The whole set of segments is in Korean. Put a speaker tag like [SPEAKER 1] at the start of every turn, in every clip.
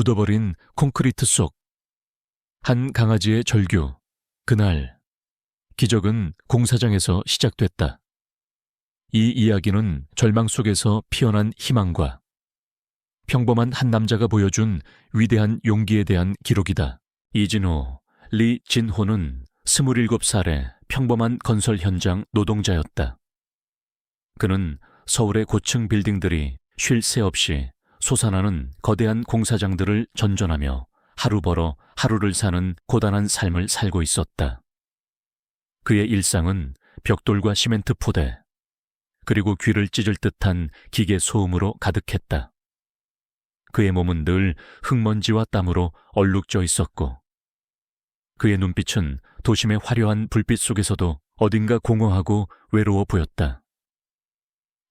[SPEAKER 1] 굳어버린 콘크리트 속. 한 강아지의 절규. 그날 기적은 공사장에서 시작됐다. 이 이야기는 절망 속에서 피어난 희망과 평범한 한 남자가 보여준 위대한 용기에 대한 기록이다. 이진호, 리 진호는 27살의 평범한 건설 현장 노동자였다. 그는 서울의 고층 빌딩들이 쉴 새 없이 솟아나는 거대한 공사장들을 전전하며 하루 벌어 하루를 사는 고단한 삶을 살고 있었다. 그의 일상은 벽돌과 시멘트 포대, 그리고 귀를 찢을 듯한 기계 소음으로 가득했다. 그의 몸은 늘 흙먼지와 땀으로 얼룩져 있었고, 그의 눈빛은 도심의 화려한 불빛 속에서도 어딘가 공허하고 외로워 보였다.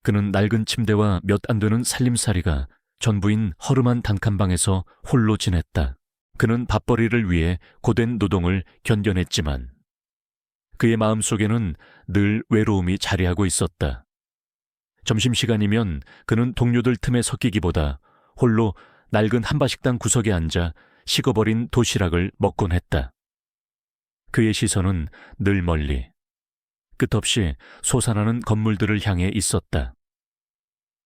[SPEAKER 1] 그는 낡은 침대와 몇 안 되는 살림살이가 전부인 허름한 단칸방에서 홀로 지냈다. 그는 밥벌이를 위해 고된 노동을 견뎌냈지만 그의 마음속에는 늘 외로움이 자리하고 있었다. 점심시간이면 그는 동료들 틈에 섞이기보다 홀로 낡은 한바식당 구석에 앉아 식어버린 도시락을 먹곤 했다. 그의 시선은 늘 멀리, 끝없이 솟아나는 건물들을 향해 있었다.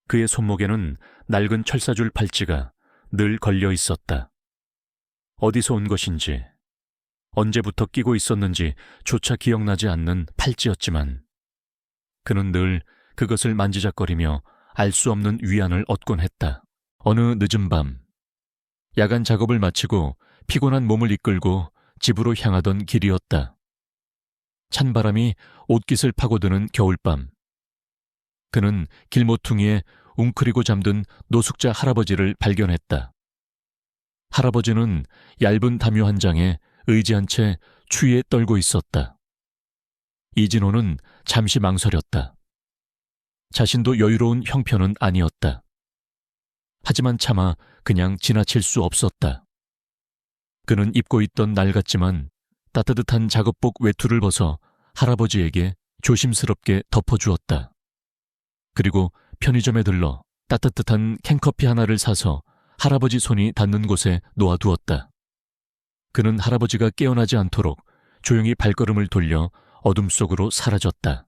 [SPEAKER 1] 그의 손목에는 낡은 철사줄 팔찌가 늘 걸려 있었다. 어디서 온 것인지, 언제부터 끼고 있었는지 조차 기억나지 않는 팔찌였지만 그는 늘 그것을 만지작거리며 알 수 없는 위안을 얻곤 했다. 어느 늦은 밤, 야간 작업을 마치고 피곤한 몸을 이끌고 집으로 향하던 길이었다. 찬바람이 옷깃을 파고드는 겨울밤, 그는 길모퉁이에 웅크리고 잠든 노숙자 할아버지를 발견했다. 할아버지는 얇은 담요 한 장에 의지한 채 추위에 떨고 있었다. 이진호는 잠시 망설였다. 자신도 여유로운 형편은 아니었다. 하지만 차마 그냥 지나칠 수 없었다. 그는 입고 있던 낡았지만 따뜻한 작업복 외투를 벗어 할아버지에게 조심스럽게 덮어주었다. 그리고 편의점에 들러 따뜻한 캔커피 하나를 사서 할아버지 손이 닿는 곳에 놓아두었다. 그는 할아버지가 깨어나지 않도록 조용히 발걸음을 돌려 어둠 속으로 사라졌다.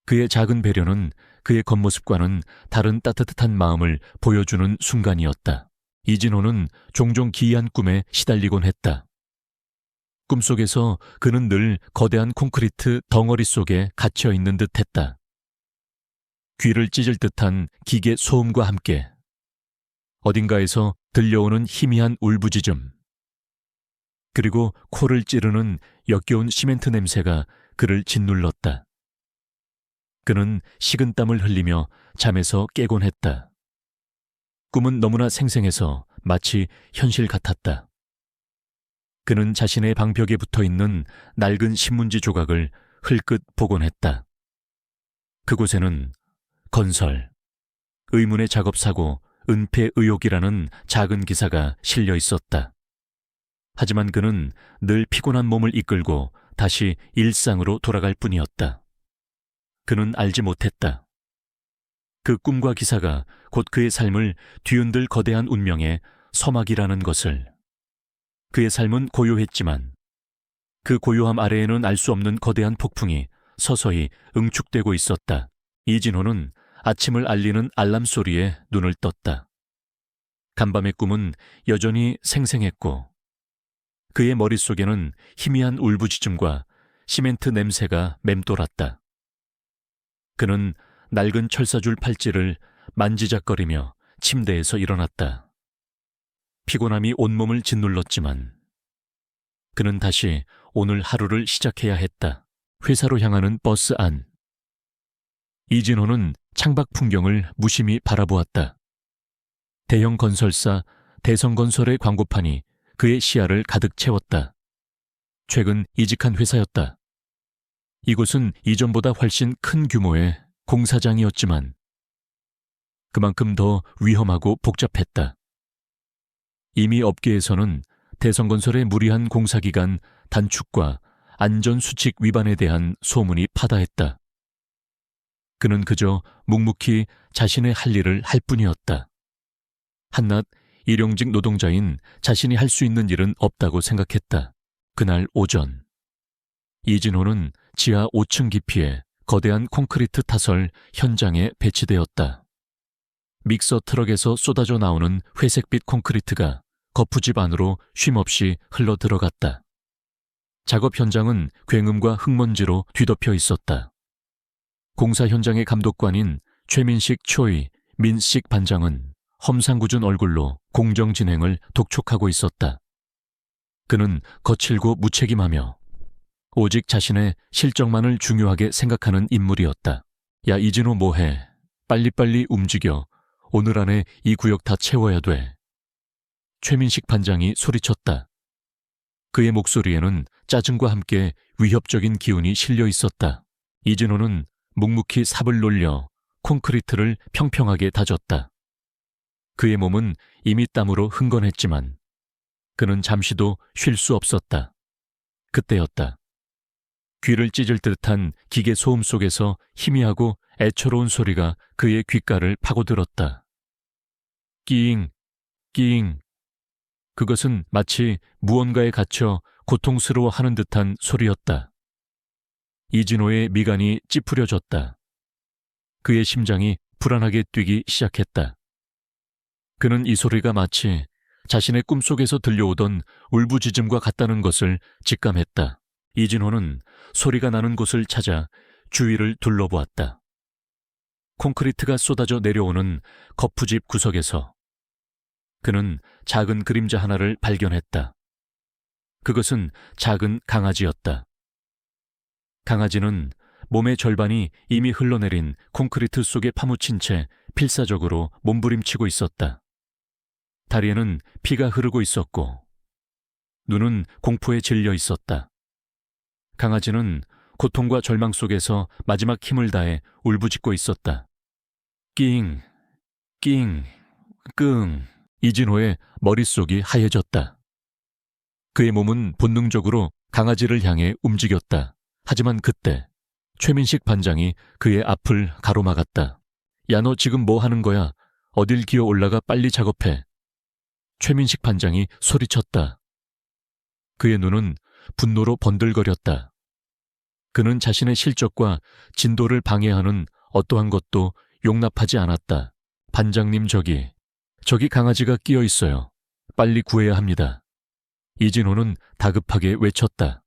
[SPEAKER 1] 그의 작은 배려는 그의 겉모습과는 다른 따뜻한 마음을 보여주는 순간이었다. 이진호는 종종 기이한 꿈에 시달리곤 했다. 꿈속에서 그는 늘 거대한 콘크리트 덩어리 속에 갇혀 있는 듯 했다. 귀를 찢을 듯한 기계 소음과 함께 어딘가에서 들려오는 희미한 울부짖음, 그리고 코를 찌르는 역겨운 시멘트 냄새가 그를 짓눌렀다. 그는 식은땀을 흘리며 잠에서 깨곤 했다. 꿈은 너무나 생생해서 마치 현실 같았다. 그는 자신의 방벽에 붙어있는 낡은 신문지 조각을 흘끗 보곤 했다. 그곳에는 건설, 의문의 작업사고, 은폐 의혹이라는 작은 기사가 실려 있었다. 하지만 그는 늘 피곤한 몸을 이끌고 다시 일상으로 돌아갈 뿐이었다. 그는 알지 못했다. 그 꿈과 기사가 곧 그의 삶을 뒤흔들 거대한 운명의 서막이라는 것을. 그의 삶은 고요했지만 그 고요함 아래에는 알 수 없는 거대한 폭풍이 서서히 응축되고 있었다. 이진호는 아침을 알리는 알람 소리에 눈을 떴다. 간밤의 꿈은 여전히 생생했고 그의 머릿속에는 희미한 울부짖음과 시멘트 냄새가 맴돌았다. 그는 낡은 철사줄 팔찌를 만지작거리며 침대에서 일어났다. 피곤함이 온몸을 짓눌렀지만 그는 다시 오늘 하루를 시작해야 했다. 회사로 향하는 버스 안. 이진호는 창밖 풍경을 무심히 바라보았다. 대형 건설사 대성건설의 광고판이 그의 시야를 가득 채웠다. 최근 이직한 회사였다. 이곳은 이전보다 훨씬 큰 규모의 공사장이었지만 그만큼 더 위험하고 복잡했다. 이미 업계에서는 대성건설의 무리한 공사기간 단축과 안전수칙 위반에 대한 소문이 파다했다. 그는 그저 묵묵히 자신의 할 일을 할 뿐이었다. 한낱 일용직 노동자인 자신이 할 수 있는 일은 없다고 생각했다. 그날 오전, 이진호는 지하 5층 깊이에 거대한 콘크리트 타설 현장에 배치되었다. 믹서 트럭에서 쏟아져 나오는 회색빛 콘크리트가 거푸집 안으로 쉼없이 흘러 들어갔다. 작업 현장은 굉음과 흙먼지로 뒤덮여 있었다. 공사 현장의 감독관인 최민식 초이 민식 반장은 험상궂은 얼굴로 공정 진행을 독촉하고 있었다. 그는 거칠고 무책임하며 오직 자신의 실적만을 중요하게 생각하는 인물이었다. 야, 이진호 뭐해? 빨리빨리 움직여. 오늘 안에 이 구역 다 채워야 돼. 최민식 반장이 소리쳤다. 그의 목소리에는 짜증과 함께 위협적인 기운이 실려 있었다. 이진호는 묵묵히 삽을 놀려 콘크리트를 평평하게 다졌다. 그의 몸은 이미 땀으로 흥건했지만 그는 잠시도 쉴 수 없었다. 그때였다. 귀를 찢을 듯한 기계 소음 속에서 희미하고 애처로운 소리가 그의 귓가를 파고들었다. 끼잉, 끼잉. 그것은 마치 무언가에 갇혀 고통스러워하는 듯한 소리였다. 이진호의 미간이 찌푸려졌다. 그의 심장이 불안하게 뛰기 시작했다. 그는 이 소리가 마치 자신의 꿈속에서 들려오던 울부짖음과 같다는 것을 직감했다. 이진호는 소리가 나는 곳을 찾아 주위를 둘러보았다. 콘크리트가 쏟아져 내려오는 거푸집 구석에서 그는 작은 그림자 하나를 발견했다. 그것은 작은 강아지였다. 강아지는 몸의 절반이 이미 흘러내린 콘크리트 속에 파묻힌 채 필사적으로 몸부림치고 있었다. 다리에는 피가 흐르고 있었고 눈은 공포에 질려 있었다. 강아지는 고통과 절망 속에서 마지막 힘을 다해 울부짖고 있었다. 낑, 낑, 끙. 이진호의 머릿속이 하얘졌다. 그의 몸은 본능적으로 강아지를 향해 움직였다. 하지만 그때 최민식 반장이 그의 앞을 가로막았다. 야, 너 지금 뭐 하는 거야? 어딜 기어 올라가 빨리 작업해. 최민식 반장이 소리쳤다. 그의 눈은 분노로 번들거렸다. 그는 자신의 실적과 진도를 방해하는 어떠한 것도 용납하지 않았다. 반장님, 저기 강아지가 끼어 있어요. 빨리 구해야 합니다. 이진호는 다급하게 외쳤다.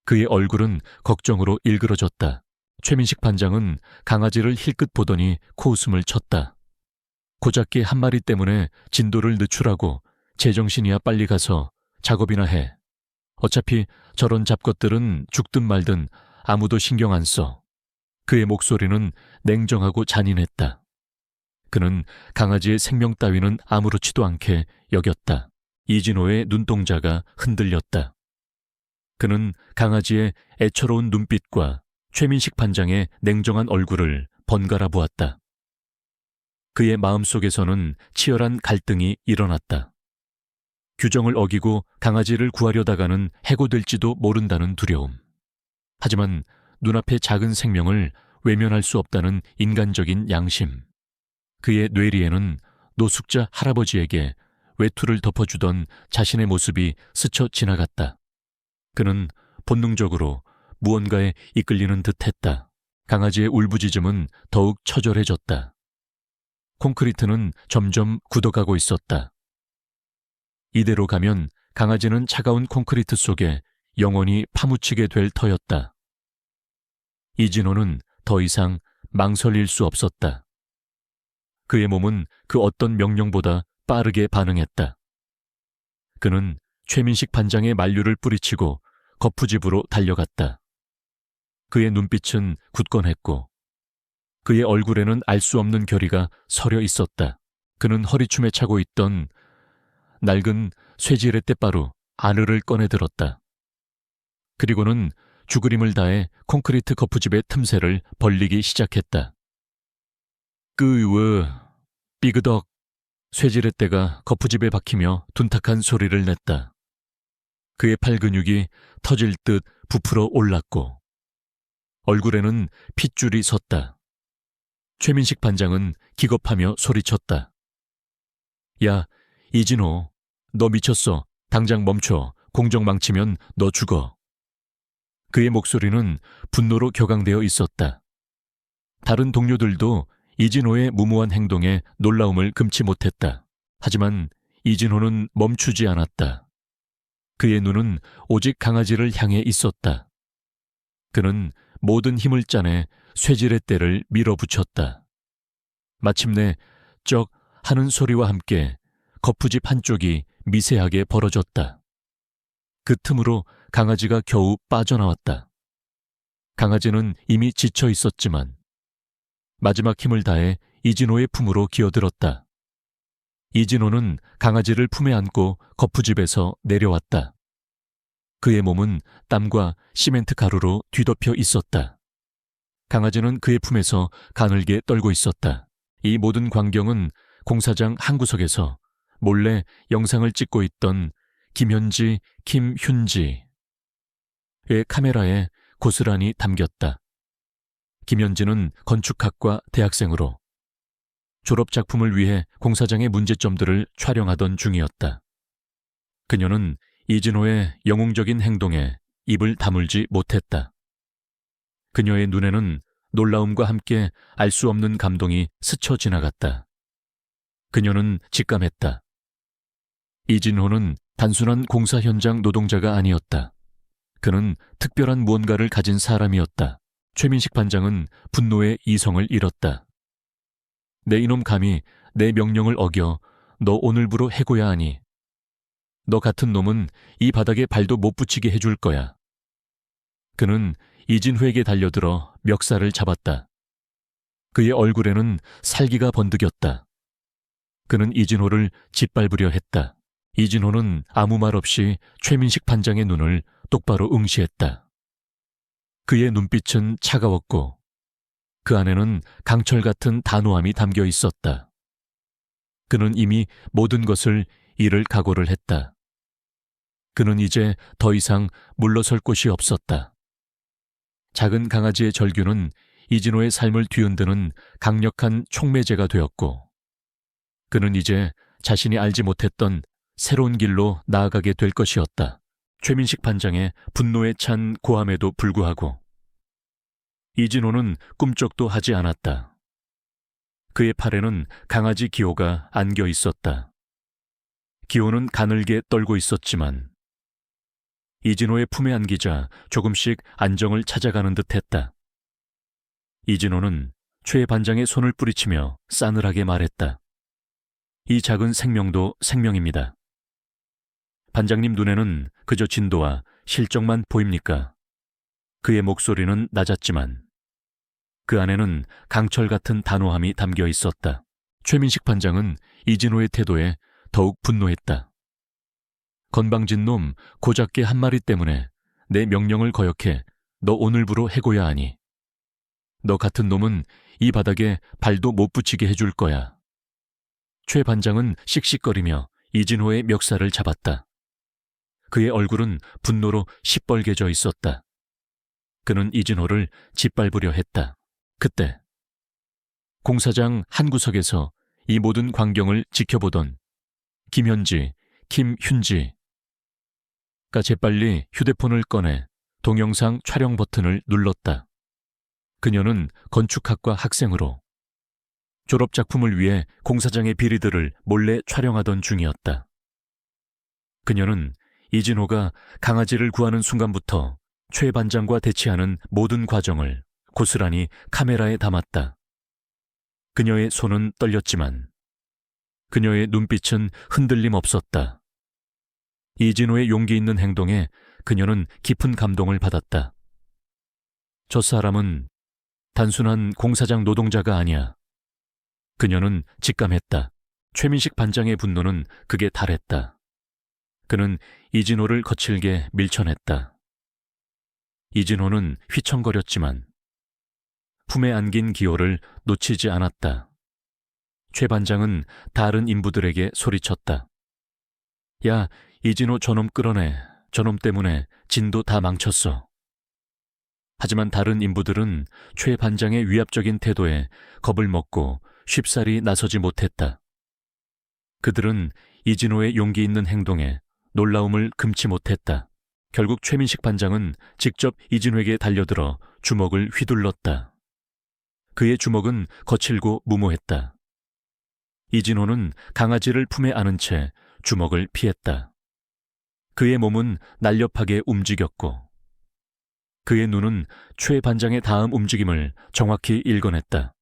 [SPEAKER 1] 그의 얼굴은 걱정으로 일그러졌다. 최민식 반장은 강아지를 힐끗 보더니 코웃음을 쳤다. 고작게 한 마리 때문에 진도를 늦추라고. 제정신이야. 빨리 가서 작업이나 해. 어차피 저런 잡것들은 죽든 말든 아무도 신경 안 써. 그의 목소리는 냉정하고 잔인했다. 그는 강아지의 생명 따위는 아무렇지도 않게 여겼다. 이진호의 눈동자가 흔들렸다. 그는 강아지의 애처로운 눈빛과 최민식 반장의 냉정한 얼굴을 번갈아 보았다. 그의 마음속에서는 치열한 갈등이 일어났다. 규정을 어기고 강아지를 구하려다가는 해고될지도 모른다는 두려움. 하지만 눈앞의 작은 생명을 외면할 수 없다는 인간적인 양심. 그의 뇌리에는 노숙자 할아버지에게 외투를 덮어주던 자신의 모습이 스쳐 지나갔다. 그는 본능적으로 무언가에 이끌리는 듯했다. 강아지의 울부짖음은 더욱 처절해졌다. 콘크리트는 점점 굳어가고 있었다. 이대로 가면 강아지는 차가운 콘크리트 속에 영원히 파묻히게 될 터였다. 이진호는 더 이상 망설일 수 없었다. 그의 몸은 그 어떤 명령보다 빠르게 반응했다. 그는 최민식 반장의 만류를 뿌리치고 거푸집으로 달려갔다. 그의 눈빛은 굳건했고 그의 얼굴에는 알 수 없는 결의가 서려 있었다. 그는 허리춤에 차고 있던 낡은 쇠지렛 때바로 아르를 꺼내 들었다. 그리고는 죽으림을 다해 콘크리트 거푸집의 틈새를 벌리기 시작했다. 끄으, 삐그덕. 쇠지렛대가 거푸집에 박히며 둔탁한 소리를 냈다. 그의 팔 근육이 터질 듯 부풀어 올랐고 얼굴에는 핏줄이 섰다. 최민식 반장은 기겁하며 소리쳤다. 야, 이진호, 너 미쳤어. 당장 멈춰. 공정 망치면 너 죽어. 그의 목소리는 분노로 격앙되어 있었다. 다른 동료들도 이진호의 무모한 행동에 놀라움을 금치 못했다. 하지만 이진호는 멈추지 않았다. 그의 눈은 오직 강아지를 향해 있었다. 그는 모든 힘을 짜내 쇠질의 때를 밀어붙였다. 마침내 쩍 하는 소리와 함께 거푸집 한쪽이 미세하게 벌어졌다. 그 틈으로 강아지가 겨우 빠져나왔다. 강아지는 이미 지쳐 있었지만 마지막 힘을 다해 이진호의 품으로 기어들었다. 이진호는 강아지를 품에 안고 거푸집에서 내려왔다. 그의 몸은 땀과 시멘트 가루로 뒤덮여 있었다. 강아지는 그의 품에서 가늘게 떨고 있었다. 이 모든 광경은 공사장 한 구석에서 몰래 영상을 찍고 있던 김현지, 김윤지의 카메라에 고스란히 담겼다. 김현지는 건축학과 대학생으로 졸업작품을 위해 공사장의 문제점들을 촬영하던 중이었다. 그녀는 이진호의 영웅적인 행동에 입을 다물지 못했다. 그녀의 눈에는 놀라움과 함께 알 수 없는 감동이 스쳐 지나갔다. 그녀는 직감했다. 이진호는 단순한 공사 현장 노동자가 아니었다. 그는 특별한 무언가를 가진 사람이었다. 최민식 반장은 분노의 이성을 잃었다. 내 이놈 감히 내 명령을 어겨 너 오늘부로 해고야 하니 너 같은 놈은 이 바닥에 발도 못 붙이게 해줄 거야. 그는 이진호에게 달려들어 멱살을 잡았다. 그의 얼굴에는 살기가 번득였다. 그는 이진호를 짓밟으려 했다. 이진호는 아무 말 없이 최민식 반장의 눈을 똑바로 응시했다. 그의 눈빛은 차가웠고 그 안에는 강철 같은 단호함이 담겨 있었다. 그는 이미 모든 것을 잃을 각오를 했다. 그는 이제 더 이상 물러설 곳이 없었다. 작은 강아지의 절규는 이진호의 삶을 뒤흔드는 강력한 촉매제가 되었고 그는 이제 자신이 알지 못했던 새로운 길로 나아가게 될 것이었다. 최민식 반장의 분노에 찬 고함에도 불구하고 이진호는 꿈쩍도 하지 않았다. 그의 팔에는 강아지 기호가 안겨 있었다. 기호는 가늘게 떨고 있었지만 이진호의 품에 안기자 조금씩 안정을 찾아가는 듯했다. 이진호는 최 반장의 손을 뿌리치며 싸늘하게 말했다. 이 작은 생명도 생명입니다. 반장님 눈에는 그저 진도와 실적만 보입니까? 그의 목소리는 낮았지만 그 안에는 강철 같은 단호함이 담겨 있었다. 최민식 반장은 이진호의 태도에 더욱 분노했다. 건방진 놈 고작개 한 마리 때문에 내 명령을 거역해 너 오늘부로 해고야 하니 너 같은 놈은 이 바닥에 발도 못 붙이게 해줄 거야. 최 반장은 씩씩거리며 이진호의 멱살을 잡았다. 그의 얼굴은 분노로 시뻘개져 있었다. 그는 이진호를 짓밟으려 했다. 그때 공사장 한 구석에서 이 모든 광경을 지켜보던 김현지, 김윤지가 재빨리 휴대폰을 꺼내 동영상 촬영 버튼을 눌렀다. 그녀는 건축학과 학생으로 졸업작품을 위해 공사장의 비리들을 몰래 촬영하던 중이었다. 그녀는 이진호가 강아지를 구하는 순간부터 최 반장과 대치하는 모든 과정을 고스란히 카메라에 담았다. 그녀의 손은 떨렸지만 그녀의 눈빛은 흔들림 없었다. 이진호의 용기 있는 행동에 그녀는 깊은 감동을 받았다. 저 사람은 단순한 공사장 노동자가 아니야. 그녀는 직감했다. 최민식 반장의 분노는 극에 달했다. 그는 이진호를 거칠게 밀쳐냈다. 이진호는 휘청거렸지만 품에 안긴 기호를 놓치지 않았다. 최 반장은 다른 인부들에게 소리쳤다. 야, 이진호 저놈 끌어내. 저놈 때문에 진도 다 망쳤어. 하지만 다른 인부들은 최 반장의 위압적인 태도에 겁을 먹고 쉽사리 나서지 못했다. 그들은 이진호의 용기 있는 행동에 놀라움을 금치 못했다. 결국 최민식 반장은 직접 이진호에게 달려들어 주먹을 휘둘렀다. 그의 주먹은 거칠고 무모했다. 이진호는 강아지를 품에 안은 채 주먹을 피했다. 그의 몸은 날렵하게 움직였고 그의 눈은 최 반장의 다음 움직임을 정확히 읽어냈다.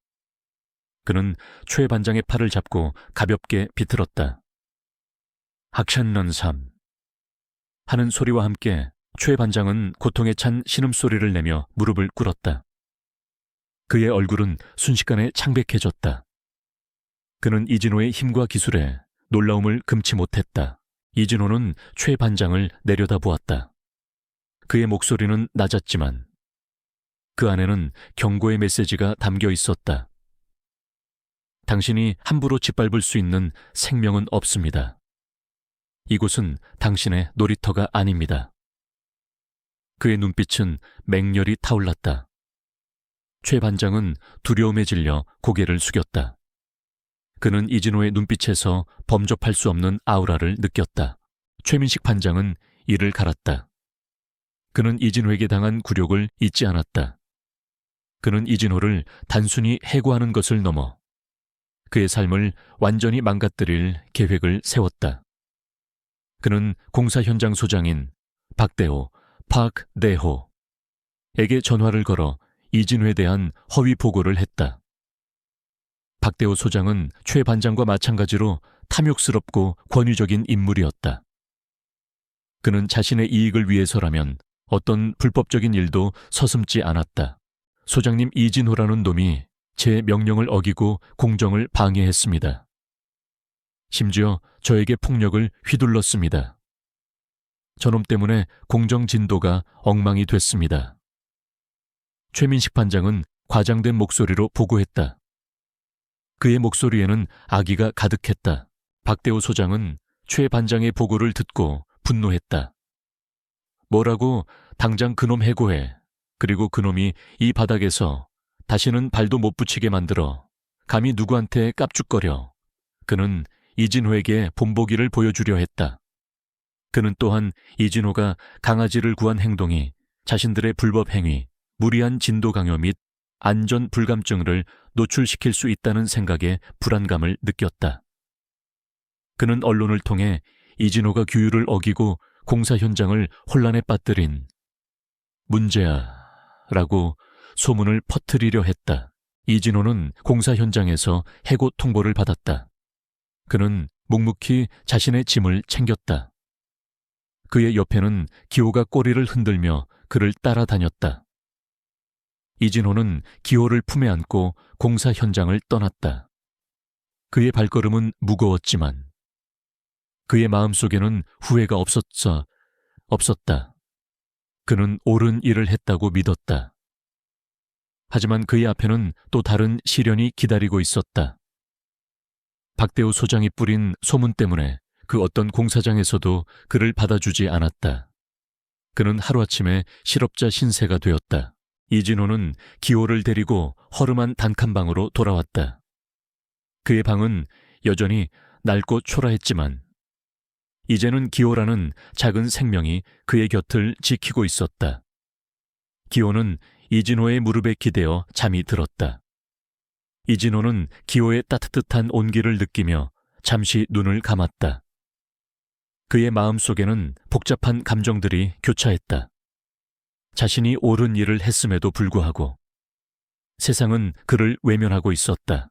[SPEAKER 1] 그는 최 반장의 팔을 잡고 가볍게 비틀었다. 학찬런삼 하는 소리와 함께 최 반장은 고통에 찬 신음소리를 내며 무릎을 꿇었다. 그의 얼굴은 순식간에 창백해졌다. 그는 이진호의 힘과 기술에 놀라움을 금치 못했다. 이진호는 최 반장을 내려다보았다. 그의 목소리는 낮았지만 그 안에는 경고의 메시지가 담겨 있었다. 당신이 함부로 짓밟을 수 있는 생명은 없습니다. 이곳은 당신의 놀이터가 아닙니다. 그의 눈빛은 맹렬히 타올랐다. 최 반장은 두려움에 질려 고개를 숙였다. 그는 이진호의 눈빛에서 범접할 수 없는 아우라를 느꼈다. 최민식 반장은 이를 갈았다. 그는 이진호에게 당한 굴욕을 잊지 않았다. 그는 이진호를 단순히 해고하는 것을 넘어 그의 삶을 완전히 망가뜨릴 계획을 세웠다. 그는 공사 현장 소장인 박대호, 박대호에게 전화를 걸어 이진호에 대한 허위 보고를 했다. 박대호 소장은 최 반장과 마찬가지로 탐욕스럽고 권위적인 인물이었다. 그는 자신의 이익을 위해서라면 어떤 불법적인 일도 서슴지 않았다. 소장님 이진호라는 놈이 제 명령을 어기고 공정을 방해했습니다. 심지어 저에게 폭력을 휘둘렀습니다. 저놈 때문에 공정 진도가 엉망이 됐습니다. 최민식 반장은 과장된 목소리로 보고했다. 그의 목소리에는 악의가 가득했다. 박대호 소장은 최 반장의 보고를 듣고 분노했다. 뭐라고 당장 그놈 해고해. 그리고 그놈이 이 바닥에서 다시는 발도 못 붙이게 만들어. 감히 누구한테 깝죽거려. 그는 이진호에게 본보기를 보여주려 했다. 그는 또한 이진호가 강아지를 구한 행동이 자신들의 불법 행위, 무리한 진도 강요 및 안전 불감증을 노출시킬 수 있다는 생각에 불안감을 느꼈다. 그는 언론을 통해 이진호가 규율을 어기고 공사 현장을 혼란에 빠뜨린 문제야 라고 소문을 퍼뜨리려 했다. 이진호는 공사 현장에서 해고 통보를 받았다. 그는 묵묵히 자신의 짐을 챙겼다. 그의 옆에는 기호가 꼬리를 흔들며 그를 따라다녔다. 이진호는 기호를 품에 안고 공사 현장을 떠났다. 그의 발걸음은 무거웠지만 그의 마음속에는 후회가 없었다. 그는 옳은 일을 했다고 믿었다. 하지만 그의 앞에는 또 다른 시련이 기다리고 있었다. 박대호 소장이 뿌린 소문 때문에 그 어떤 공사장에서도 그를 받아주지 않았다. 그는 하루아침에 실업자 신세가 되었다. 이진호는 기호를 데리고 허름한 단칸방으로 돌아왔다. 그의 방은 여전히 낡고 초라했지만 이제는 기호라는 작은 생명이 그의 곁을 지키고 있었다. 기호는 이진호의 무릎에 기대어 잠이 들었다. 이진호는 기호의 따뜻한 온기를 느끼며 잠시 눈을 감았다. 그의 마음속에는 복잡한 감정들이 교차했다. 자신이 옳은 일을 했음에도 불구하고 세상은 그를 외면하고 있었다.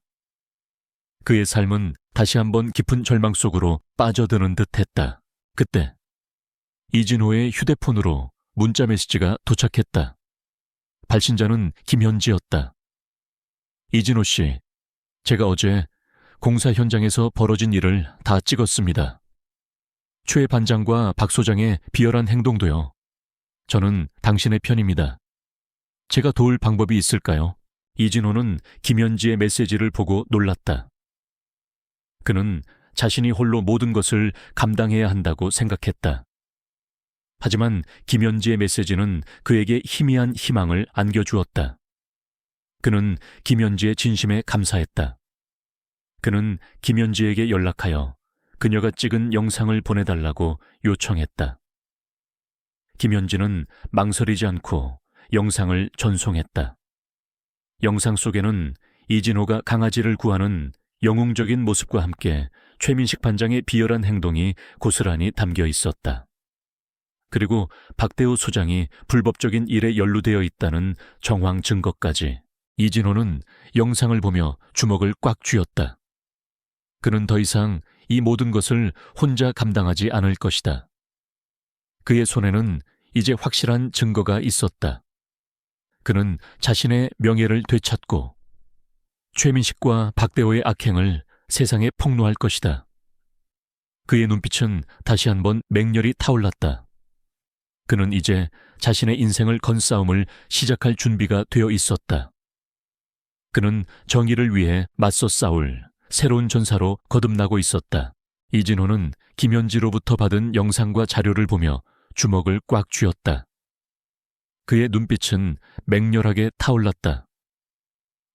[SPEAKER 1] 그의 삶은 다시 한번 깊은 절망 속으로 빠져드는 듯했다. 그때 이진호의 휴대폰으로 문자 메시지가 도착했다. 발신자는 김현지였다. 이진호 씨, 제가 어제 공사 현장에서 벌어진 일을 다 찍었습니다. 최 반장과 박 소장의 비열한 행동도요. 저는 당신의 편입니다. 제가 도울 방법이 있을까요? 이진호는 김현지의 메시지를 보고 놀랐다. 그는 자신이 홀로 모든 것을 감당해야 한다고 생각했다. 하지만 김현지의 메시지는 그에게 희미한 희망을 안겨주었다. 그는 김현지의 진심에 감사했다. 그는 김현지에게 연락하여 그녀가 찍은 영상을 보내달라고 요청했다. 김현진은 망설이지 않고 영상을 전송했다. 영상 속에는 이진호가 강아지를 구하는 영웅적인 모습과 함께 최민식 반장의 비열한 행동이 고스란히 담겨 있었다. 그리고 박대호 소장이 불법적인 일에 연루되어 있다는 정황 증거까지. 이진호는 영상을 보며 주먹을 꽉 쥐었다. 그는 더 이상 이 모든 것을 혼자 감당하지 않을 것이다. 그의 손에는 이제 확실한 증거가 있었다. 그는 자신의 명예를 되찾고 최민식과 박대호의 악행을 세상에 폭로할 것이다. 그의 눈빛은 다시 한번 맹렬히 타올랐다. 그는 이제 자신의 인생을 건 싸움을 시작할 준비가 되어 있었다. 그는 정의를 위해 맞서 싸울 새로운 전사로 거듭나고 있었다. 이진호는 김현지로부터 받은 영상과 자료를 보며 주먹을 꽉 쥐었다. 그의 눈빛은 맹렬하게 타올랐다.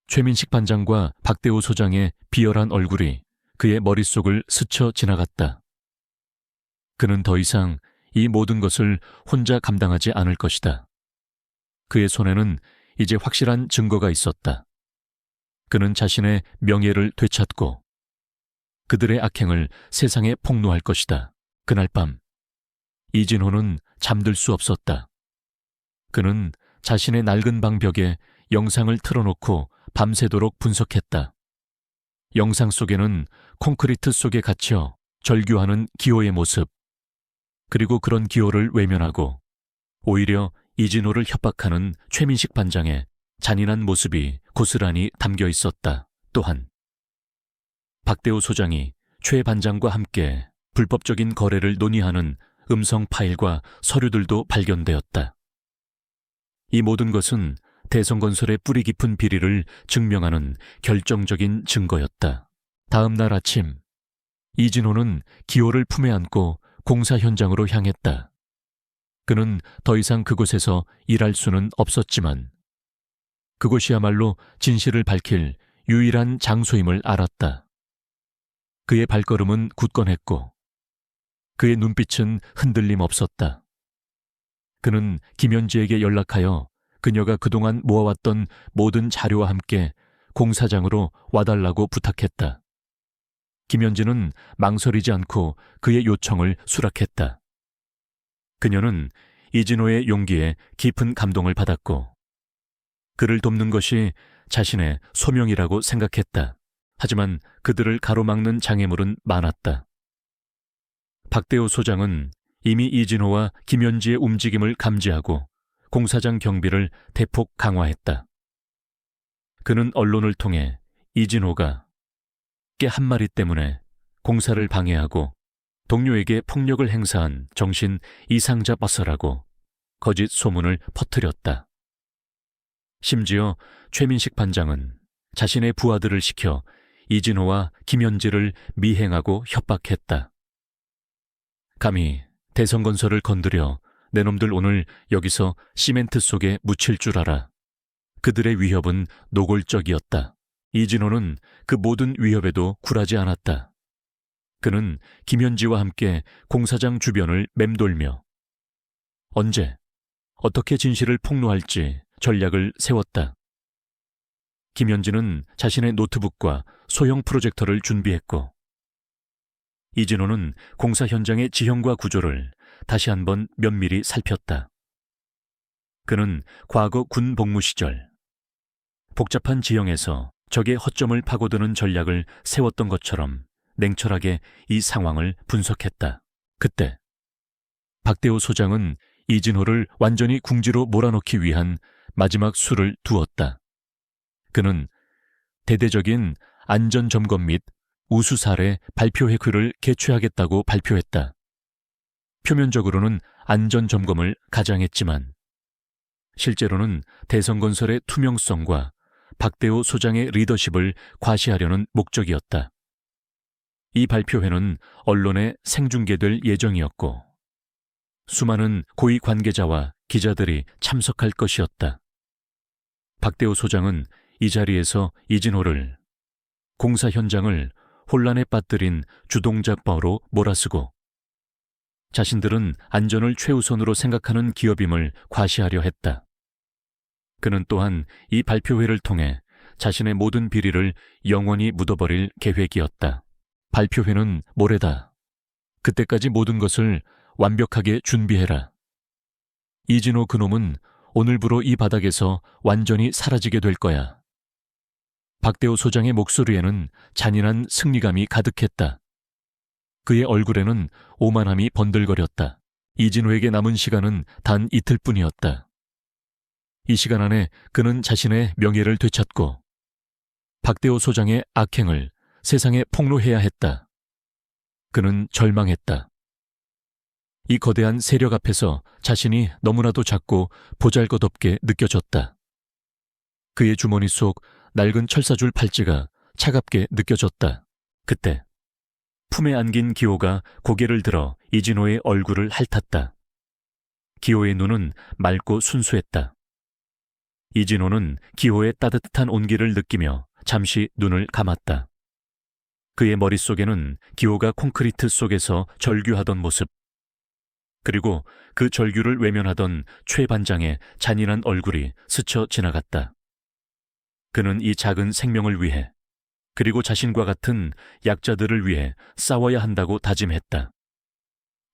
[SPEAKER 1] 최민식 반장과 박대호 소장의 비열한 얼굴이 그의 머릿속을 스쳐 지나갔다. 그는 더 이상 이 모든 것을 혼자 감당하지 않을 것이다. 그의 손에는 이제 확실한 증거가 있었다. 그는 자신의 명예를 되찾고 그들의 악행을 세상에 폭로할 것이다. 그날 밤 이진호는 잠들 수 없었다. 그는 자신의 낡은 방벽에 영상을 틀어놓고 밤새도록 분석했다. 영상 속에는 콘크리트 속에 갇혀 절규하는 기호의 모습, 그리고 그런 기호를 외면하고 오히려 이진호를 협박하는 최민식 반장의 잔인한 모습이 고스란히 담겨 있었다. 또한 박대호 소장이 최 반장과 함께 불법적인 거래를 논의하는 음성 파일과 서류들도 발견되었다. 이 모든 것은 대성건설의 뿌리 깊은 비리를 증명하는 결정적인 증거였다. 다음 날 아침, 이진호는 기호를 품에 안고 공사 현장으로 향했다. 그는 더 이상 그곳에서 일할 수는 없었지만 그곳이야말로 진실을 밝힐 유일한 장소임을 알았다. 그의 발걸음은 굳건했고 그의 눈빛은 흔들림 없었다. 그는 김현지에게 연락하여 그녀가 그동안 모아왔던 모든 자료와 함께 공사장으로 와달라고 부탁했다. 김현지는 망설이지 않고 그의 요청을 수락했다. 그녀는 이진호의 용기에 깊은 감동을 받았고 그를 돕는 것이 자신의 소명이라고 생각했다. 하지만 그들을 가로막는 장애물은 많았다. 박대호 소장은 이미 이진호와 김현지의 움직임을 감지하고 공사장 경비를 대폭 강화했다. 그는 언론을 통해 이진호가 깨 한 마리 때문에 공사를 방해하고 동료에게 폭력을 행사한 정신 이상자 버서라고 거짓 소문을 퍼뜨렸다. 심지어 최민식 반장은 자신의 부하들을 시켜 이진호와 김현지를 미행하고 협박했다. 감히 대성건설을 건드려 내 놈들 오늘 여기서 시멘트 속에 묻힐 줄 알아. 그들의 위협은 노골적이었다. 이진호는 그 모든 위협에도 굴하지 않았다. 그는 김현지와 함께 공사장 주변을 맴돌며 언제, 어떻게 진실을 폭로할지 전략을 세웠다. 김현지는 자신의 노트북과 소형 프로젝터를 준비했고 이진호는 공사 현장의 지형과 구조를 다시 한번 면밀히 살폈다. 그는 과거 군 복무 시절 복잡한 지형에서 적의 허점을 파고드는 전략을 세웠던 것처럼 냉철하게 이 상황을 분석했다. 그때 박대호 소장은 이진호를 완전히 궁지로 몰아넣기 위한 마지막 수를 두었다. 그는 대대적인 안전점검 및 우수사례 발표회의를 개최하겠다고 발표했다. 표면적으로는 안전점검을 가장했지만 실제로는 대성건설의 투명성과 박대호 소장의 리더십을 과시하려는 목적이었다. 이 발표회는 언론에 생중계될 예정이었고 수많은 고위 관계자와 기자들이 참석할 것이었다. 박대호 소장은 이 자리에서 이진호를 공사 현장을 혼란에 빠뜨린 주동자바로 몰아쓰고 자신들은 안전을 최우선으로 생각하는 기업임을 과시하려 했다. 그는 또한 이 발표회를 통해 자신의 모든 비리를 영원히 묻어버릴 계획이었다. 발표회는 모레다. 그때까지 모든 것을 완벽하게 준비해라. 이진호 그놈은 오늘부로 이 바닥에서 완전히 사라지게 될 거야. 박대호 소장의 목소리에는 잔인한 승리감이 가득했다. 그의 얼굴에는 오만함이 번들거렸다. 이진호에게 남은 시간은 단 이틀뿐이었다. 이 시간 안에 그는 자신의 명예를 되찾고 박대호 소장의 악행을 세상에 폭로해야 했다. 그는 절망했다. 이 거대한 세력 앞에서 자신이 너무나도 작고 보잘것없게 느껴졌다. 그의 주머니 속 낡은 철사줄 팔찌가 차갑게 느껴졌다. 그때 품에 안긴 기호가 고개를 들어 이진호의 얼굴을 핥았다. 기호의 눈은 맑고 순수했다. 이진호는 기호의 따뜻한 온기를 느끼며 잠시 눈을 감았다. 그의 머릿속에는 기호가 콘크리트 속에서 절규하던 모습, 그리고 그 절규를 외면하던 최 반장의 잔인한 얼굴이 스쳐 지나갔다. 그는 이 작은 생명을 위해, 그리고 자신과 같은 약자들을 위해 싸워야 한다고 다짐했다.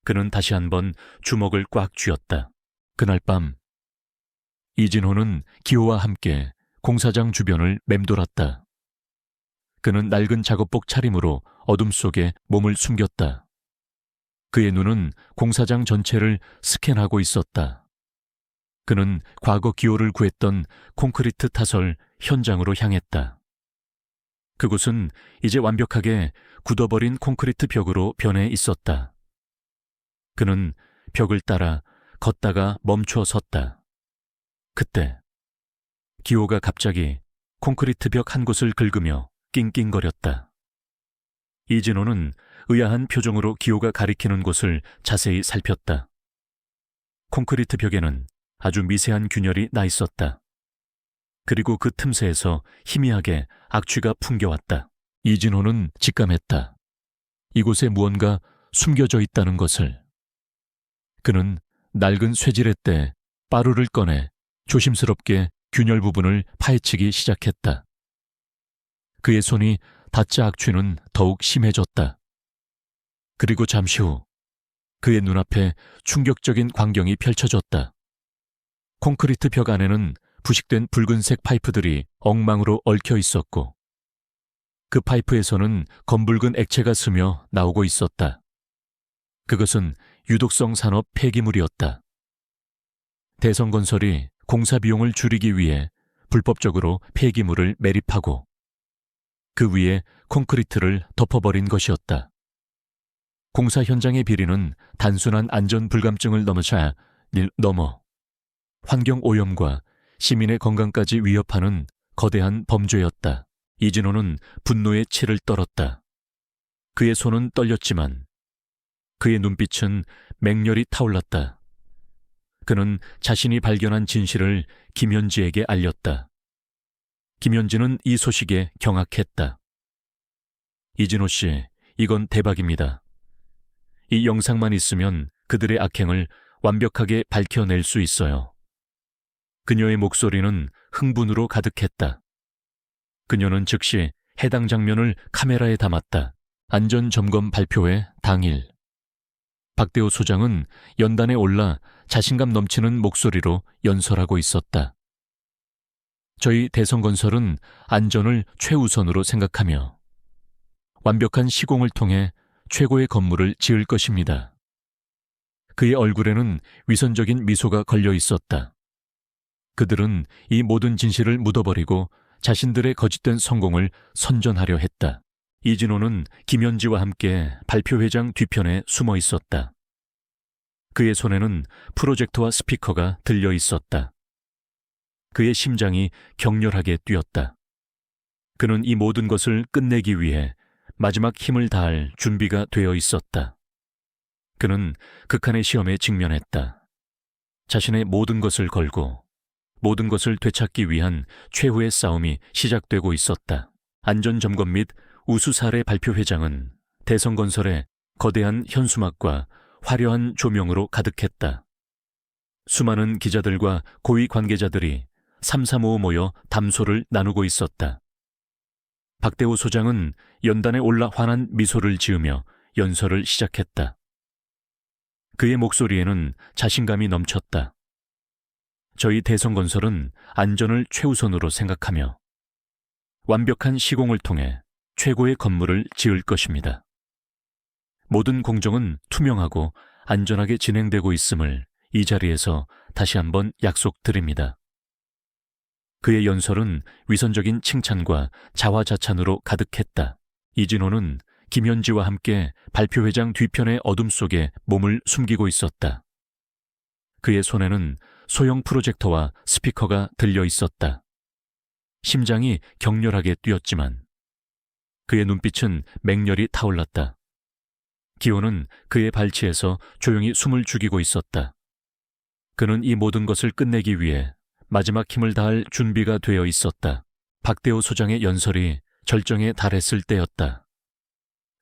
[SPEAKER 1] 그는 다시 한번 주먹을 꽉 쥐었다. 그날 밤 이진호는 기호와 함께 공사장 주변을 맴돌았다. 그는 낡은 작업복 차림으로 어둠 속에 몸을 숨겼다. 그의 눈은 공사장 전체를 스캔하고 있었다. 그는 과거 기호를 구했던 콘크리트 타설 현장으로 향했다. 그곳은 이제 완벽하게 굳어버린 콘크리트 벽으로 변해 있었다. 그는 벽을 따라 걷다가 멈춰 섰다. 그때 기호가 갑자기 콘크리트 벽 한 곳을 긁으며 낑낑거렸다. 이진호는 의아한 표정으로 기호가 가리키는 곳을 자세히 살폈다. 콘크리트 벽에는 아주 미세한 균열이 나 있었다. 그리고 그 틈새에서 희미하게 악취가 풍겨왔다. 이진호는 직감했다. 이곳에 무언가 숨겨져 있다는 것을. 그는 낡은 쇠지렛대 빠루를 꺼내 조심스럽게 균열 부분을 파헤치기 시작했다. 그의 손이 닿자 악취는 더욱 심해졌다. 그리고 잠시 후 그의 눈앞에 충격적인 광경이 펼쳐졌다. 콘크리트 벽 안에는 부식된 붉은색 파이프들이 엉망으로 얽혀 있었고 그 파이프에서는 검붉은 액체가 스며 나오고 있었다. 그것은 유독성 산업 폐기물이었다. 대성건설이 공사 비용을 줄이기 위해 불법적으로 폐기물을 매립하고 그 위에 콘크리트를 덮어버린 것이었다. 공사 현장의 비리는 단순한 안전 불감증을 넘어 환경 오염과 시민의 건강까지 위협하는 거대한 범죄였다. 이진호는 분노의 치를 떨었다. 그의 손은 떨렸지만 그의 눈빛은 맹렬히 타올랐다. 그는 자신이 발견한 진실을 김현지에게 알렸다. 김현지는 이 소식에 경악했다. 이진호 씨, 이건 대박입니다. 이 영상만 있으면 그들의 악행을 완벽하게 밝혀낼 수 있어요. 그녀의 목소리는 흥분으로 가득했다. 그녀는 즉시 해당 장면을 카메라에 담았다. 안전점검 발표회 당일. 박대호 소장은 연단에 올라 자신감 넘치는 목소리로 연설하고 있었다. 저희 대성건설은 안전을 최우선으로 생각하며 완벽한 시공을 통해 최고의 건물을 지을 것입니다. 그의 얼굴에는 위선적인 미소가 걸려 있었다. 그들은 이 모든 진실을 묻어버리고 자신들의 거짓된 성공을 선전하려 했다. 이진호는 김현지와 함께 발표회장 뒤편에 숨어 있었다. 그의 손에는 프로젝터와 스피커가 들려 있었다. 그의 심장이 격렬하게 뛰었다. 그는 이 모든 것을 끝내기 위해 마지막 힘을 다할 준비가 되어 있었다. 그는 극한의 시험에 직면했다. 자신의 모든 것을 걸고 모든 것을 되찾기 위한 최후의 싸움이 시작되고 있었다. 안전점검 및 우수사례 발표회장은 대성건설의 거대한 현수막과 화려한 조명으로 가득했다. 수많은 기자들과 고위 관계자들이 삼삼오오 모여 담소를 나누고 있었다. 박대호 소장은 연단에 올라 환한 미소를 지으며 연설을 시작했다. 그의 목소리에는 자신감이 넘쳤다. 저희 대성건설은 안전을 최우선으로 생각하며 완벽한 시공을 통해 최고의 건물을 지을 것입니다. 모든 공정은 투명하고 안전하게 진행되고 있음을 이 자리에서 다시 한번 약속드립니다. 그의 연설은 위선적인 칭찬과 자화자찬으로 가득했다. 이진호는 김현지와 함께 발표회장 뒤편의 어둠 속에 몸을 숨기고 있었다. 그의 손에는 소형 프로젝터와 스피커가 들려 있었다. 심장이 격렬하게 뛰었지만 그의 눈빛은 맹렬히 타올랐다. 기호는 그의 발치에서 조용히 숨을 죽이고 있었다. 그는 이 모든 것을 끝내기 위해 마지막 힘을 다할 준비가 되어 있었다. 박대호 소장의 연설이 절정에 달했을 때였다.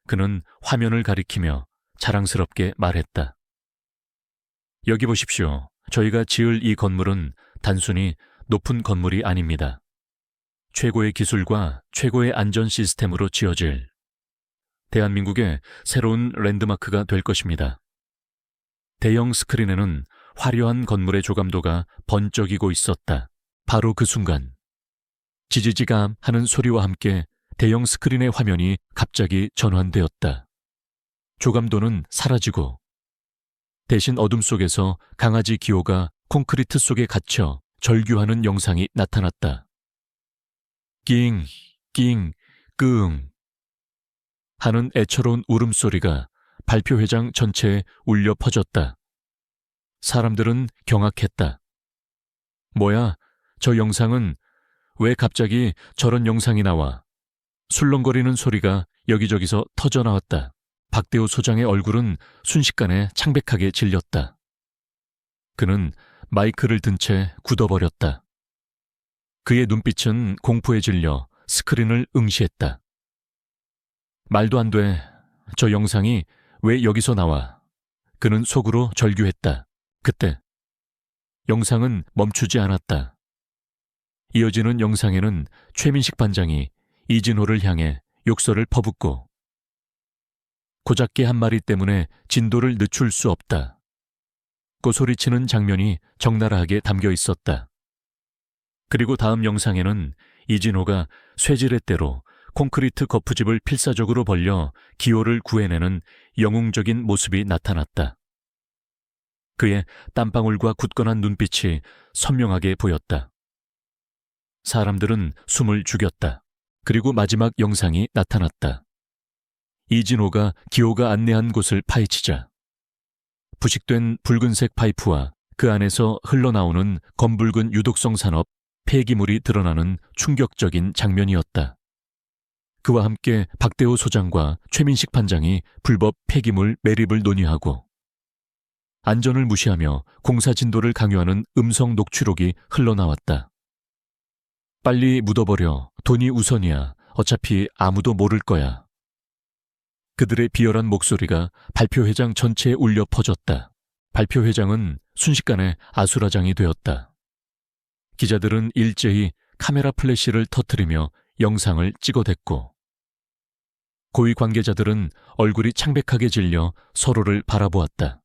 [SPEAKER 1] 그는 화면을 가리키며 자랑스럽게 말했다. 여기 보십시오. 저희가 지을 이 건물은 단순히 높은 건물이 아닙니다. 최고의 기술과 최고의 안전 시스템으로 지어질 대한민국의 새로운 랜드마크가 될 것입니다. 대형 스크린에는 화려한 건물의 조감도가 번쩍이고 있었다. 바로 그 순간 지지지감 하는 소리와 함께 대형 스크린의 화면이 갑자기 전환되었다. 조감도는 사라지고 대신 어둠 속에서 강아지 기호가 콘크리트 속에 갇혀 절규하는 영상이 나타났다. 낑, 낑, 끙 하는 애처로운 울음소리가 발표회장 전체에 울려 퍼졌다. 사람들은 경악했다. 뭐야, 저 영상은 왜 갑자기 저런 영상이 나와? 술렁거리는 소리가 여기저기서 터져나왔다. 박대호 소장의 얼굴은 순식간에 창백하게 질렸다. 그는 마이크를 든 채 굳어버렸다. 그의 눈빛은 공포에 질려 스크린을 응시했다. 말도 안 돼. 저 영상이 왜 여기서 나와? 그는 속으로 절규했다. 그때 영상은 멈추지 않았다. 이어지는 영상에는 최민식 반장이 이진호를 향해 욕설을 퍼붓고 고작개 한 마리 때문에 진도를 늦출 수 없다. 꼬소리치는 장면이 적나라하게 담겨 있었다. 그리고 다음 영상에는 이진호가 쇠지렛대로 콘크리트 거푸집을 필사적으로 벌려 기호를 구해내는 영웅적인 모습이 나타났다. 그의 땀방울과 굳건한 눈빛이 선명하게 보였다. 사람들은 숨을 죽였다. 그리고 마지막 영상이 나타났다. 이진호가 기호가 안내한 곳을 파헤치자 부식된 붉은색 파이프와 그 안에서 흘러나오는 검붉은 유독성 산업 폐기물이 드러나는 충격적인 장면이었다. 그와 함께 박대호 소장과 최민식 반장이 불법 폐기물 매립을 논의하고 안전을 무시하며 공사 진도를 강요하는 음성 녹취록이 흘러나왔다. 빨리 묻어버려. 돈이 우선이야. 어차피 아무도 모를 거야. 그들의 비열한 목소리가 발표회장 전체에 울려 퍼졌다. 발표회장은 순식간에 아수라장이 되었다. 기자들은 일제히 카메라 플래시를 터뜨리며 영상을 찍어댔고 고위 관계자들은 얼굴이 창백하게 질려 서로를 바라보았다.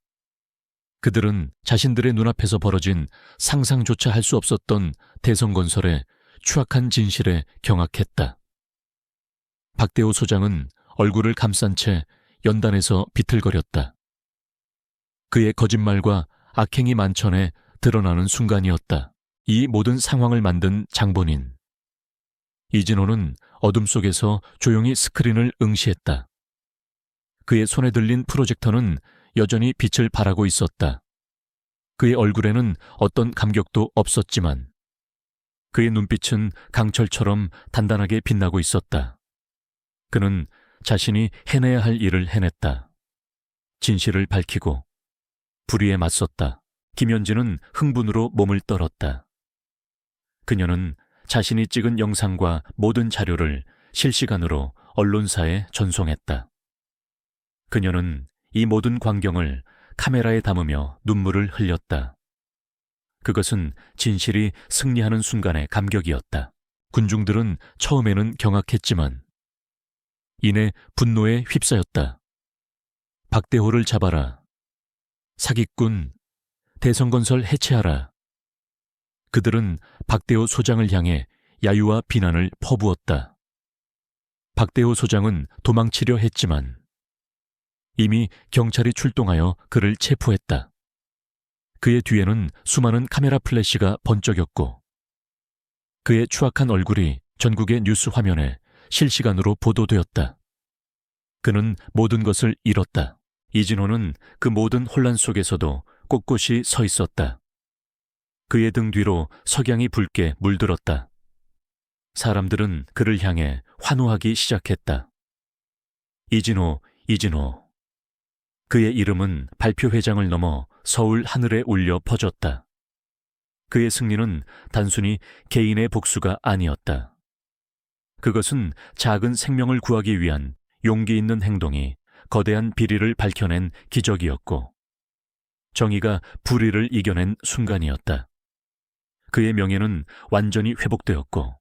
[SPEAKER 1] 그들은 자신들의 눈앞에서 벌어진 상상조차 할 수 없었던 대성건설의 추악한 진실에 경악했다. 박대호 소장은 얼굴을 감싼 채 연단에서 비틀거렸다. 그의 거짓말과 악행이 만천에 드러나는 순간이었다. 이 모든 상황을 만든 장본인 이진호는 어둠 속에서 조용히 스크린을 응시했다. 그의 손에 들린 프로젝터는 여전히 빛을 발하고 있었다. 그의 얼굴에는 어떤 감격도 없었지만 그의 눈빛은 강철처럼 단단하게 빛나고 있었다. 그는 자신이 해내야 할 일을 해냈다. 진실을 밝히고 불의에 맞섰다. 김현지는 흥분으로 몸을 떨었다. 그녀는 자신이 찍은 영상과 모든 자료를 실시간으로 언론사에 전송했다. 그녀는 이 모든 광경을 카메라에 담으며 눈물을 흘렸다. 그것은 진실이 승리하는 순간의 감격이었다. 군중들은 처음에는 경악했지만 이내 분노에 휩싸였다. 박대호를 잡아라. 사기꾼, 대성건설 해체하라. 그들은 박대호 소장을 향해 야유와 비난을 퍼부었다. 박대호 소장은 도망치려 했지만 이미 경찰이 출동하여 그를 체포했다. 그의 뒤에는 수많은 카메라 플래시가 번쩍였고 그의 추악한 얼굴이 전국의 뉴스 화면에 실시간으로 보도되었다. 그는 모든 것을 잃었다. 이진호는 그 모든 혼란 속에서도 꼿꼿이 서 있었다. 그의 등 뒤로 석양이 붉게 물들었다. 사람들은 그를 향해 환호하기 시작했다. 이진호, 이진호. 그의 이름은 발표회장을 넘어 서울 하늘에 울려 퍼졌다. 그의 승리는 단순히 개인의 복수가 아니었다. 그것은 작은 생명을 구하기 위한 용기 있는 행동이 거대한 비리를 밝혀낸 기적이었고 정의가 불의를 이겨낸 순간이었다. 그의 명예는 완전히 회복되었고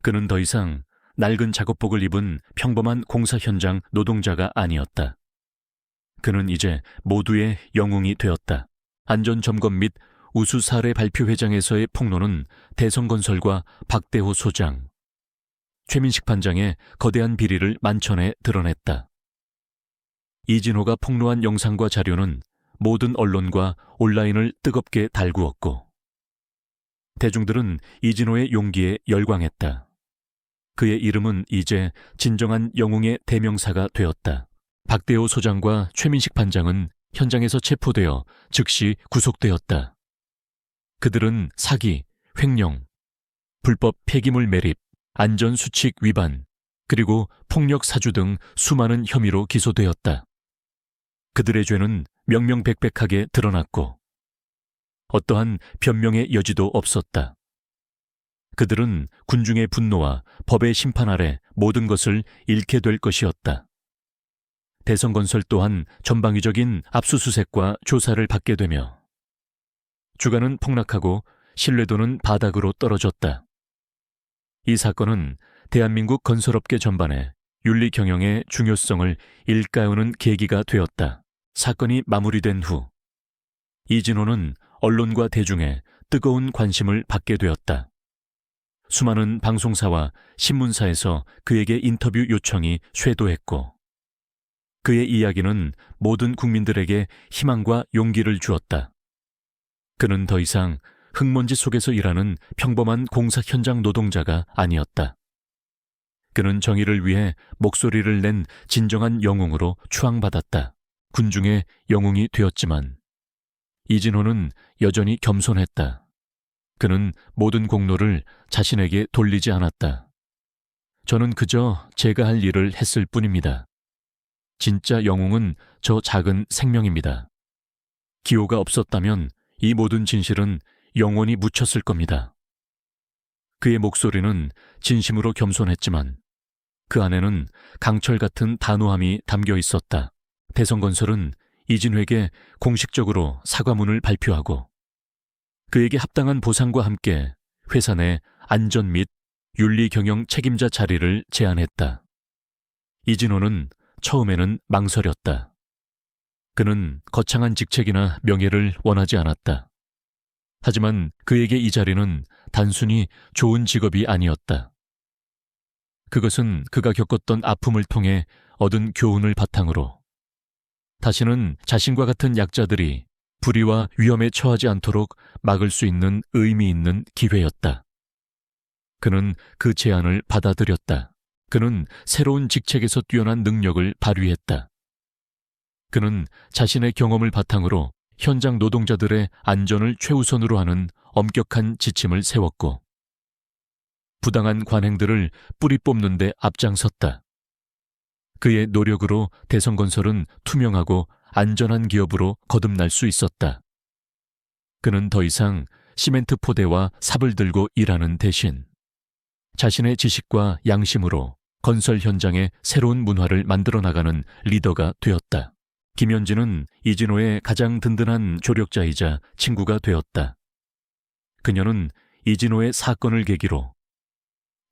[SPEAKER 1] 그는 더 이상 낡은 작업복을 입은 평범한 공사 현장 노동자가 아니었다. 그는 이제 모두의 영웅이 되었다. 안전점검 및 우수 사례 발표회장에서의 폭로는 대성건설과 박대호 소장, 최민식 반장의 거대한 비리를 만천에 드러냈다. 이진호가 폭로한 영상과 자료는 모든 언론과 온라인을 뜨겁게 달구었고 대중들은 이진호의 용기에 열광했다. 그의 이름은 이제 진정한 영웅의 대명사가 되었다. 박대호 소장과 최민식 반장은 현장에서 체포되어 즉시 구속되었다. 그들은 사기, 횡령, 불법 폐기물 매립, 안전수칙 위반, 그리고 폭력 사주 등 수많은 혐의로 기소되었다. 그들의 죄는 명명백백하게 드러났고 어떠한 변명의 여지도 없었다. 그들은 군중의 분노와 법의 심판 아래 모든 것을 잃게 될 것이었다. 대성건설 또한 전방위적인 압수수색과 조사를 받게 되며 주가는 폭락하고 신뢰도는 바닥으로 떨어졌다. 이 사건은 대한민국 건설업계 전반에 윤리 경영의 중요성을 일깨우는 계기가 되었다. 사건이 마무리된 후 이진호는 언론과 대중의 뜨거운 관심을 받게 되었다. 수많은 방송사와 신문사에서 그에게 인터뷰 요청이 쇄도했고 그의 이야기는 모든 국민들에게 희망과 용기를 주었다. 그는 더 이상 흙먼지 속에서 일하는 평범한 공사 현장 노동자가 아니었다. 그는 정의를 위해 목소리를 낸 진정한 영웅으로 추앙받았다. 군중의 영웅이 되었지만 이진호는 여전히 겸손했다. 그는 모든 공로를 자신에게 돌리지 않았다. 저는 그저 제가 할 일을 했을 뿐입니다. 진짜 영웅은 저 작은 생명입니다. 기호가 없었다면 이 모든 진실은 영원히 묻혔을 겁니다. 그의 목소리는 진심으로 겸손했지만 그 안에는 강철 같은 단호함이 담겨 있었다. 대성건설은 이진호에게 공식적으로 사과문을 발표하고 그에게 합당한 보상과 함께 회사 내 안전 및 윤리 경영 책임자 자리를 제안했다. 이진호는 처음에는 망설였다. 그는 거창한 직책이나 명예를 원하지 않았다. 하지만 그에게 이 자리는 단순히 좋은 직업이 아니었다. 그것은 그가 겪었던 아픔을 통해 얻은 교훈을 바탕으로 다시는 자신과 같은 약자들이 불의와 위험에 처하지 않도록 막을 수 있는 의미 있는 기회였다. 그는 그 제안을 받아들였다. 그는 새로운 직책에서 뛰어난 능력을 발휘했다. 그는 자신의 경험을 바탕으로 현장 노동자들의 안전을 최우선으로 하는 엄격한 지침을 세웠고 부당한 관행들을 뿌리 뽑는 데 앞장섰다. 그의 노력으로 대성건설은 투명하고 안전한 기업으로 거듭날 수 있었다. 그는 더 이상 시멘트 포대와 삽을 들고 일하는 대신 자신의 지식과 양심으로 건설 현장에 새로운 문화를 만들어 나가는 리더가 되었다. 김현진은 이진호의 가장 든든한 조력자이자 친구가 되었다. 그녀는 이진호의 사건을 계기로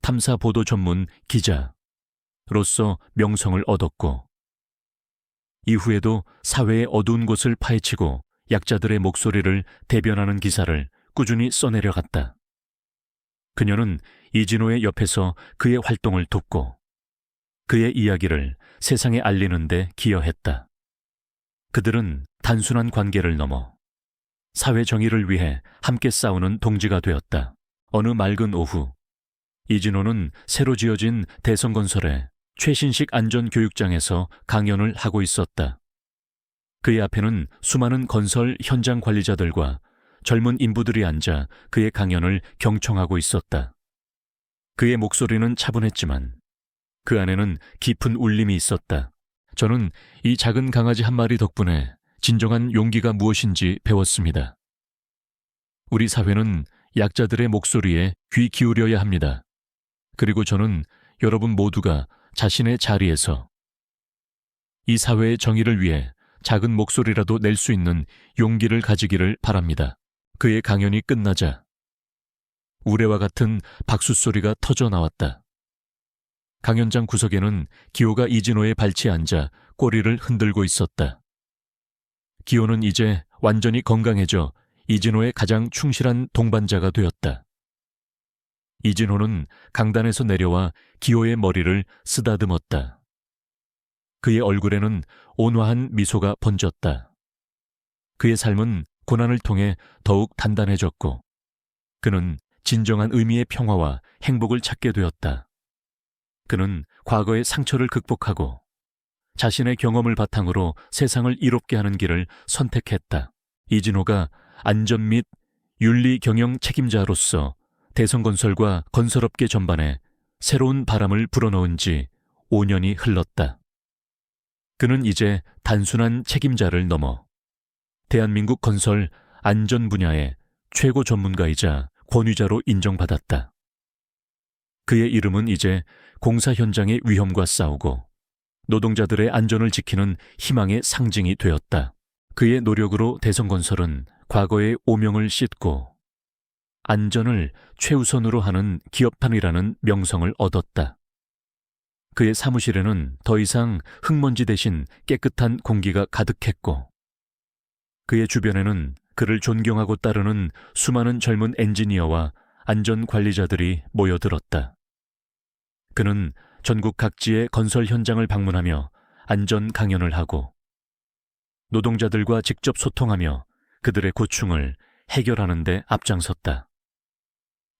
[SPEAKER 1] 탐사 보도 전문 기자로서 명성을 얻었고, 이후에도 사회의 어두운 곳을 파헤치고 약자들의 목소리를 대변하는 기사를 꾸준히 써내려갔다. 그녀는 이진호의 옆에서 그의 활동을 돕고 그의 이야기를 세상에 알리는 데 기여했다. 그들은 단순한 관계를 넘어 사회 정의를 위해 함께 싸우는 동지가 되었다. 어느 맑은 오후, 이진호는 새로 지어진 대성건설의 최신식 안전교육장에서 강연을 하고 있었다. 그의 앞에는 수많은 건설 현장 관리자들과 젊은 인부들이 앉아 그의 강연을 경청하고 있었다. 그의 목소리는 차분했지만 그 안에는 깊은 울림이 있었다. 저는 이 작은 강아지 한 마리 덕분에 진정한 용기가 무엇인지 배웠습니다. 우리 사회는 약자들의 목소리에 귀 기울여야 합니다. 그리고 저는 여러분 모두가 자신의 자리에서 이 사회의 정의를 위해 작은 목소리라도 낼 수 있는 용기를 가지기를 바랍니다. 그의 강연이 끝나자 우레와 같은 박수 소리가 터져 나왔다. 강연장 구석에는 기호가 이진호의 발치에 앉아 꼬리를 흔들고 있었다. 기호는 이제 완전히 건강해져 이진호의 가장 충실한 동반자가 되었다. 이진호는 강단에서 내려와 기호의 머리를 쓰다듬었다. 그의 얼굴에는 온화한 미소가 번졌다. 그의 삶은 고난을 통해 더욱 단단해졌고 그는 진정한 의미의 평화와 행복을 찾게 되었다. 그는 과거의 상처를 극복하고 자신의 경험을 바탕으로 세상을 이롭게 하는 길을 선택했다. 이진호가 안전 및 윤리 경영 책임자로서 대성건설과 건설업계 전반에 새로운 바람을 불어넣은 지 5년이 흘렀다. 그는 이제 단순한 책임자를 넘어 대한민국 건설 안전 분야의 최고 전문가이자 권위자로 인정받았다. 그의 이름은 이제 공사 현장의 위험과 싸우고 노동자들의 안전을 지키는 희망의 상징이 되었다. 그의 노력으로 대성건설은 과거의 오명을 씻고 안전을 최우선으로 하는 기업판이라는 명성을 얻었다. 그의 사무실에는 더 이상 흙먼지 대신 깨끗한 공기가 가득했고 그의 주변에는 그를 존경하고 따르는 수많은 젊은 엔지니어와 안전관리자들이 모여들었다. 그는 전국 각지의 건설 현장을 방문하며 안전 강연을 하고 노동자들과 직접 소통하며 그들의 고충을 해결하는 데 앞장섰다.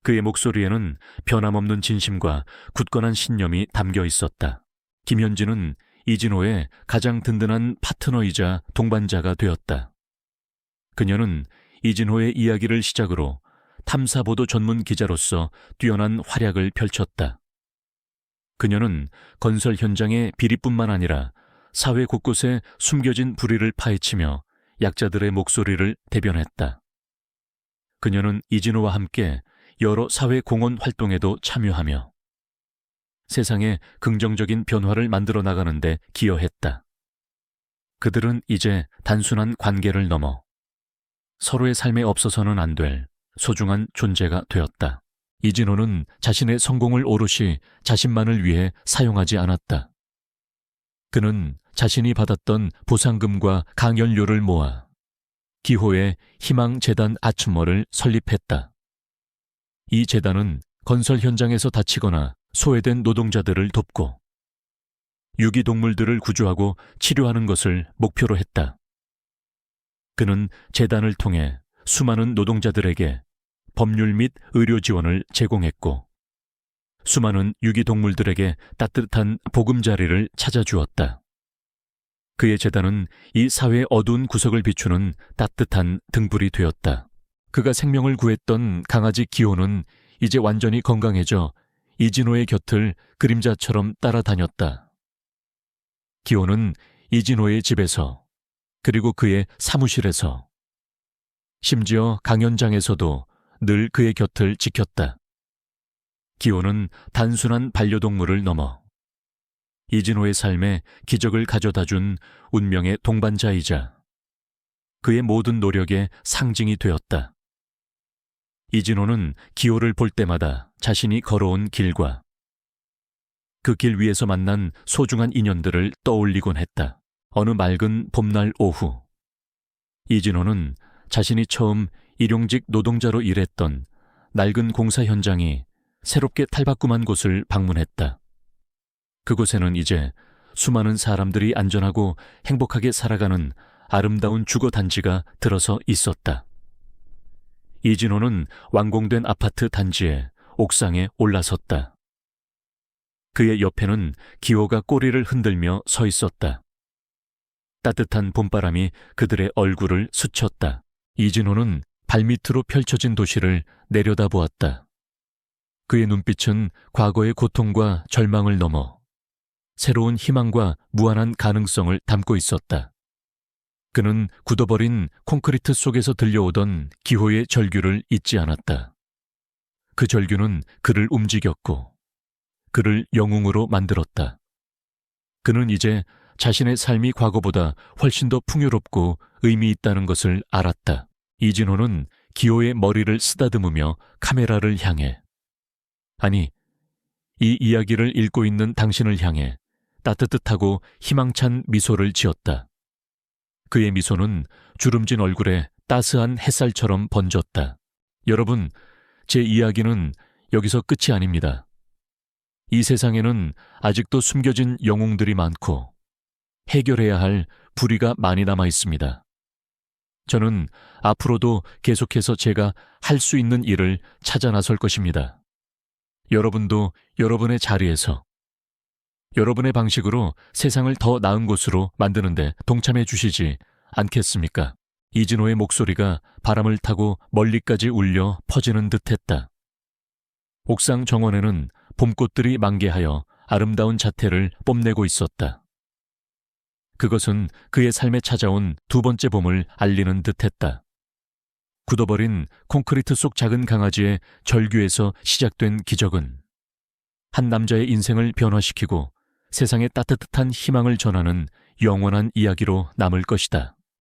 [SPEAKER 1] 그의 목소리에는 변함없는 진심과 굳건한 신념이 담겨 있었다. 김현진은 이진호의 가장 든든한 파트너이자 동반자가 되었다. 그녀는 이진호의 이야기를 시작으로 탐사보도 전문 기자로서 뛰어난 활약을 펼쳤다. 그녀는 건설 현장의 비리뿐만 아니라 사회 곳곳에 숨겨진 불의를 파헤치며 약자들의 목소리를 대변했다. 그녀는 이진호와 함께 여러 사회 공헌 활동에도 참여하며 세상에 긍정적인 변화를 만들어 나가는 데 기여했다. 그들은 이제 단순한 관계를 넘어 서로의 삶에 없어서는 안 될 소중한 존재가 되었다. 이진호는 자신의 성공을 오롯이 자신만을 위해 사용하지 않았다. 그는 자신이 받았던 보상금과 강연료를 모아 기호의 희망재단 아춘머를 설립했다. 이 재단은 건설 현장에서 다치거나 소외된 노동자들을 돕고 유기동물들을 구조하고 치료하는 것을 목표로 했다. 그는 재단을 통해 수많은 노동자들에게 법률 및 의료 지원을 제공했고 수많은 유기동물들에게 따뜻한 보금자리를 찾아주었다. 그의 재단은 이 사회의 어두운 구석을 비추는 따뜻한 등불이 되었다. 그가 생명을 구했던 강아지 기호는 이제 완전히 건강해져 이진호의 곁을 그림자처럼 따라다녔다. 기호는 이진호의 집에서 그리고 그의 사무실에서 심지어 강연장에서도 늘 그의 곁을 지켰다. 기호는 단순한 반려동물을 넘어 이진호의 삶에 기적을 가져다 준 운명의 동반자이자 그의 모든 노력의 상징이 되었다. 이진호는 기호를 볼 때마다 자신이 걸어온 길과 그 길 위에서 만난 소중한 인연들을 떠올리곤 했다. 어느 맑은 봄날 오후, 이진호는 자신이 처음 일용직 노동자로 일했던 낡은 공사 현장이 새롭게 탈바꿈한 곳을 방문했다. 그곳에는 이제 수많은 사람들이 안전하고 행복하게 살아가는 아름다운 주거단지가 들어서 있었다. 이진호는 완공된 아파트 단지의 옥상에 올라섰다. 그의 옆에는 기호가 꼬리를 흔들며 서 있었다. 따뜻한 봄바람이 그들의 얼굴을 스쳤다. 이진호는 발밑으로 펼쳐진 도시를 내려다보았다. 그의 눈빛은 과거의 고통과 절망을 넘어 새로운 희망과 무한한 가능성을 담고 있었다. 그는 굳어버린 콘크리트 속에서 들려오던 기호의 절규를 잊지 않았다. 그 절규는 그를 움직였고 그를 영웅으로 만들었다. 그는 이제 자신의 삶이 과거보다 훨씬 더 풍요롭고 의미 있다는 것을 알았다. 이진호는 기호의 머리를 쓰다듬으며 카메라를 향해, 아니, 이 이야기를 읽고 있는 당신을 향해 따뜻하고 희망찬 미소를 지었다. 그의 미소는 주름진 얼굴에 따스한 햇살처럼 번졌다. 여러분, 제 이야기는 여기서 끝이 아닙니다. 이 세상에는 아직도 숨겨진 영웅들이 많고 해결해야 할 불의가 많이 남아 있습니다. 저는 앞으로도 계속해서 제가 할 수 있는 일을 찾아 나설 것입니다. 여러분도 여러분의 자리에서 여러분의 방식으로 세상을 더 나은 곳으로 만드는데 동참해 주시지 않겠습니까? 이진호의 목소리가 바람을 타고 멀리까지 울려 퍼지는 듯했다. 옥상 정원에는 봄꽃들이 만개하여 아름다운 자태를 뽐내고 있었다. 그것은 그의 삶에 찾아온 두 번째 봄을 알리는 듯했다. 굳어버린 콘크리트 속 작은 강아지의 절규에서 시작된 기적은 한 남자의 인생을 변화시키고 세상에 따뜻한 희망을 전하는 영원한 이야기로 남을 것이다.